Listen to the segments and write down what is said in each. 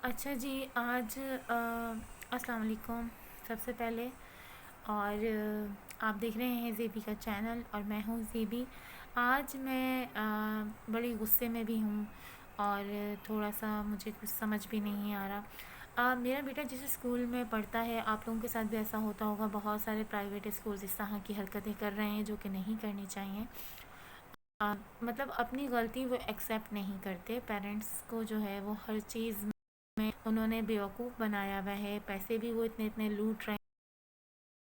اچھا جی، آج السلام علیکم سب سے پہلے، اور آپ دیکھ رہے ہیں زیبی کا چینل اور میں ہوں زیبی۔ آج میں بڑی غصے میں بھی ہوں اور تھوڑا سا مجھے کچھ سمجھ بھی نہیں آ رہا۔ میرا بیٹا جس اسکول میں پڑھتا ہے، آپ لوگوں کے ساتھ بھی ایسا ہوتا ہوگا، بہت سارے پرائیویٹ اسکولز اس طرح کی حرکتیں کر رہے ہیں جو کہ نہیں کرنی چاہیے۔ مطلب اپنی غلطی وہ ایکسیپٹ نہیں کرتے، پیرنٹس کو جو ہے وہ ہر چیز میں انہوں نے بیوقوف بنایا ہوا ہے، پیسے بھی وہ اتنے اتنے لوٹ رہے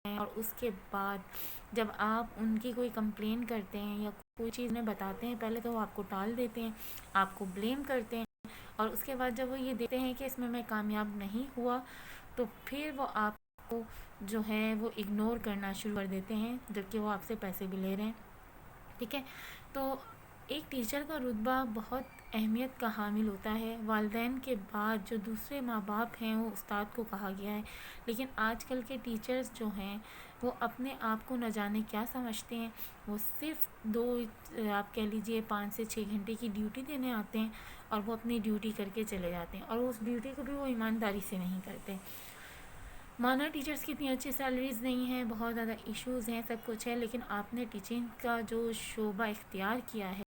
ہیں، اور اس کے بعد جب آپ ان کی کوئی کمپلین کرتے ہیں یا کوئی چیز انہیں بتاتے ہیں، پہلے تو وہ آپ کو ٹال دیتے ہیں، آپ کو بلیم کرتے ہیں، اور اس کے بعد جب وہ یہ دیتے ہیں کہ اس میں کامیاب نہیں ہوا، تو پھر وہ آپ کو جو ہے وہ اگنور کرنا شروع کر دیتے ہیں، جبکہ وہ آپ سے پیسے بھی لے رہے ہیں۔ ٹھیک ہے، تو ایک ٹیچر کا رتبہ بہت اہمیت کا حامل ہوتا ہے۔ والدین کے بعد جو دوسرے ماں باپ ہیں وہ استاد کو کہا گیا ہے، لیکن آج کل کے ٹیچرز جو ہیں وہ اپنے آپ کو نہ جانے کیا سمجھتے ہیں۔ وہ صرف آپ کہہ لیجئے 5 سے 6 گھنٹے کی ڈیوٹی دینے آتے ہیں، اور وہ اپنی ڈیوٹی کر کے چلے جاتے ہیں، اور اس ڈیوٹی کو بھی وہ ایمانداری سے نہیں کرتے۔ مانا ٹیچرز کی اتنی اچھی سیلریز نہیں ہیں، بہت زیادہ ایشوز ہیں، سب کچھ ہے، لیکن آپ نے ٹیچنگ کا جو شعبہ اختیار کیا ہے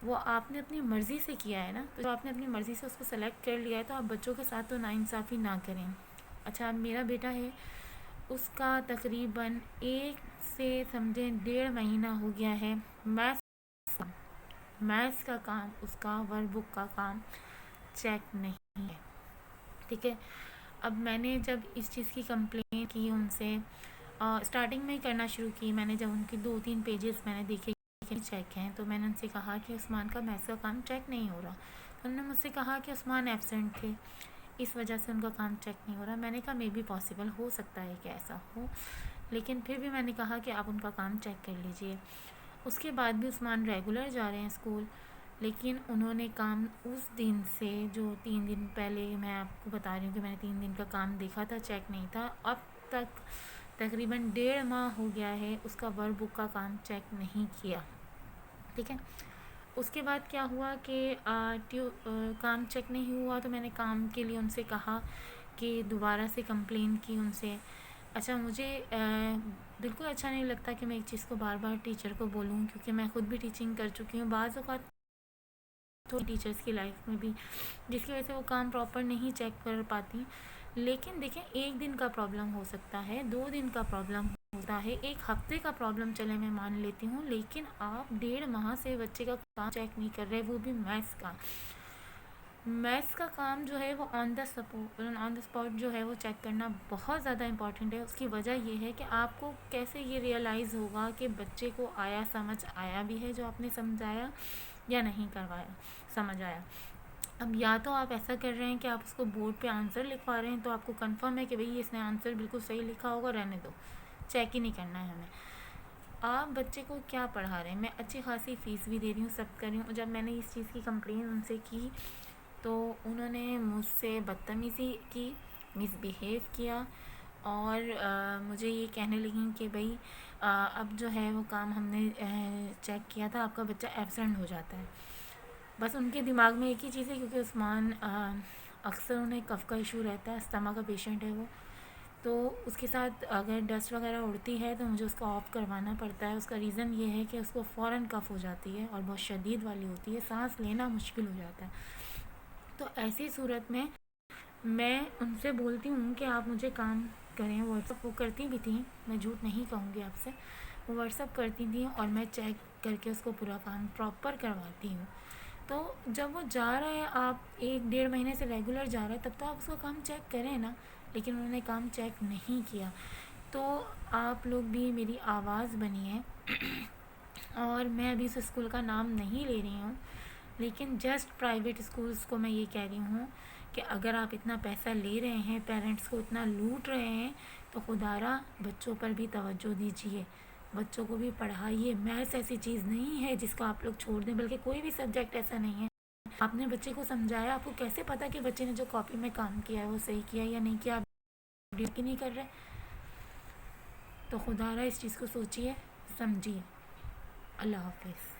وہ آپ نے اپنی مرضی سے کیا ہے نا، تو آپ نے اپنی مرضی سے اس کو سلیکٹ کر لیا ہے، تو آپ بچوں کے ساتھ تو ناانصافی نہ کریں۔ اچھا، میرا بیٹا ہے، اس کا تقریباً 1 سے 1.5 مہینہ ہو گیا ہے میتھس کا کام، اس کا ورک بک کا کام چیک نہیں ہے۔ ٹھیک ہے، اب میں نے جب اس چیز کی کمپلین کی ان سے، اسٹارٹنگ میں کرنا شروع کی، میں نے جب ان کے 2-3 پیجز میں نے دیکھے کہ چیک ہیں، تو میں نے ان سے کہا کہ عثمان کا میتھس کا کام چیک نہیں ہو رہا، تو انہوں نے مجھ سے کہا کہ عثمان ایبسینٹ تھے، اس وجہ سے ان کا کام چیک نہیں ہو رہا۔ میں نے کہا مے بی پاسبل ہو سکتا ہے کہ ایسا ہو، لیکن پھر بھی میں نے کہا کہ آپ ان کا کام چیک کر لیجئے۔ اس کے بعد بھی عثمان ریگولر جا رہے ہیں اسکول، لیکن انہوں نے کام اس دن سے، جو 3 دن پہلے میں آپ کو بتا رہی ہوں کہ میں نے 3 دن کا کام دیکھا تھا، چیک نہیں تھا، اب تک تقریباً 1.5 ماہ ہو گیا ہے اس کا ورک بک کا کام چیک نہیں کیا۔ ٹھیک ہے، اس کے بعد کیا ہوا کہ کام چیک نہیں ہوا، تو میں نے کام کے لیے ان سے کہا کہ دوبارہ سے کمپلین کی ان سے۔ اچھا، مجھے بالکل اچھا نہیں لگتا کہ میں ایک چیز کو بار بار ٹیچر کو بولوں، کیونکہ میں خود بھی ٹیچنگ کر چکی ہوں، بعض اوقات تو ٹیچرز کی لائف میں بھی، جس کی وجہ سے وہ کام پراپر نہیں چیک کر پاتی۔ لیکن دیکھیں، 1 دن کا پرابلم ہو سکتا ہے، 2 دن کا پرابلم ہوتا ہے، 1 ہفتے کا پرابلم چلے میں مان لیتی ہوں، لیکن آپ 1.5 ماہ سے بچے کا کام چیک نہیں کر رہے، وہ بھی میتھس کا کام جو ہے وہ آن دا اسپاٹ جو ہے وہ چیک کرنا بہت زیادہ امپورٹنٹ ہے۔ اس کی وجہ یہ ہے کہ آپ کو کیسے یہ ریئلائز ہوگا کہ بچے کو سمجھ آیا بھی ہے جو آپ نے سمجھایا، یا نہیں سمجھ آیا۔ اب یا تو آپ ایسا کر رہے ہیں کہ آپ اس کو بورڈ پہ آنسر لکھوا رہے ہیں، تو آپ کو کنفرم ہے کہ بھئی اس نے آنسر بالکل صحیح لکھا ہوگا، رہنے دو، چیک ہی نہیں کرنا ہے ہمیں۔ آپ بچے کو کیا پڑھا رہے ہیں؟ میں اچھی خاصی فیس بھی دے رہی ہوں، سب کر رہی ہوں۔ جب میں نے اس چیز کی کمپلین ان سے کی، تو انہوں نے مجھ سے بدتمیزی کی، مس بیہیو کیا، اور مجھے یہ کہنے لگیں کہ بھئی اب جو ہے وہ کام ہم نے چیک کیا تھا، آپ کا بچہ ایبسینٹ ہو جاتا ہے۔ بس ان کے دماغ میں ایک ہی چیز ہے، کیونکہ عثمان اکثر انہیں کف کا ایشو رہتا ہے، استما کا پیشنٹ ہے وہ، تو اس کے ساتھ اگر ڈسٹ وغیرہ اڑتی ہے تو مجھے اس کو آف کروانا پڑتا ہے۔ اس کا ریزن یہ ہے کہ اس کو فوراً کف ہو جاتی ہے، اور بہت شدید والی ہوتی ہے، سانس لینا مشکل ہو جاتا ہے۔ تو ایسی صورت میں میں ان سے بولتی ہوں کہ آپ مجھے کام کریں، واٹس اپ وہ کرتی بھی تھیں، میں جھوٹ نہیں کہوں گی آپ سے، وہ واٹس اپ کرتی تھیں، اور میں چیک کر کے اس کو پورا کام پراپر کرواتی ہوں۔ تو جب وہ جا رہا ہے، آپ 1-1.5 مہینے سے ریگولر جا رہا ہے، تب تو آپ اس کا کام چیک کریں نا، لیکن انہوں نے کام چیک نہیں کیا۔ تو آپ لوگ بھی میری آواز بنیے، اور میں ابھی اس اسکول کا نام نہیں لے رہی ہوں، لیکن جسٹ پرائیویٹ اسکولز کو میں یہ کہہ رہی ہوں کہ اگر آپ اتنا پیسہ لے رہے ہیں، پیرنٹس کو اتنا لوٹ رہے ہیں، تو خدا را بچوں پر بھی توجہ دیجیے، بچوں کو بھی پڑھائیے۔ میتھس ایسی چیز نہیں ہے جس کو آپ لوگ چھوڑ دیں، بلکہ کوئی بھی سبجیکٹ ایسا نہیں ہے۔ آپ نے بچے کو سمجھایا، آپ کو کیسے پتا کہ بچے نے جو کاپی میں کام کیا ہے وہ صحیح کیا یا نہیں کیا، آپ ڈیوٹی نہیں کر رہے؟ تو خدا را اس چیز کو سوچیے، سمجھیے۔ اللہ حافظ۔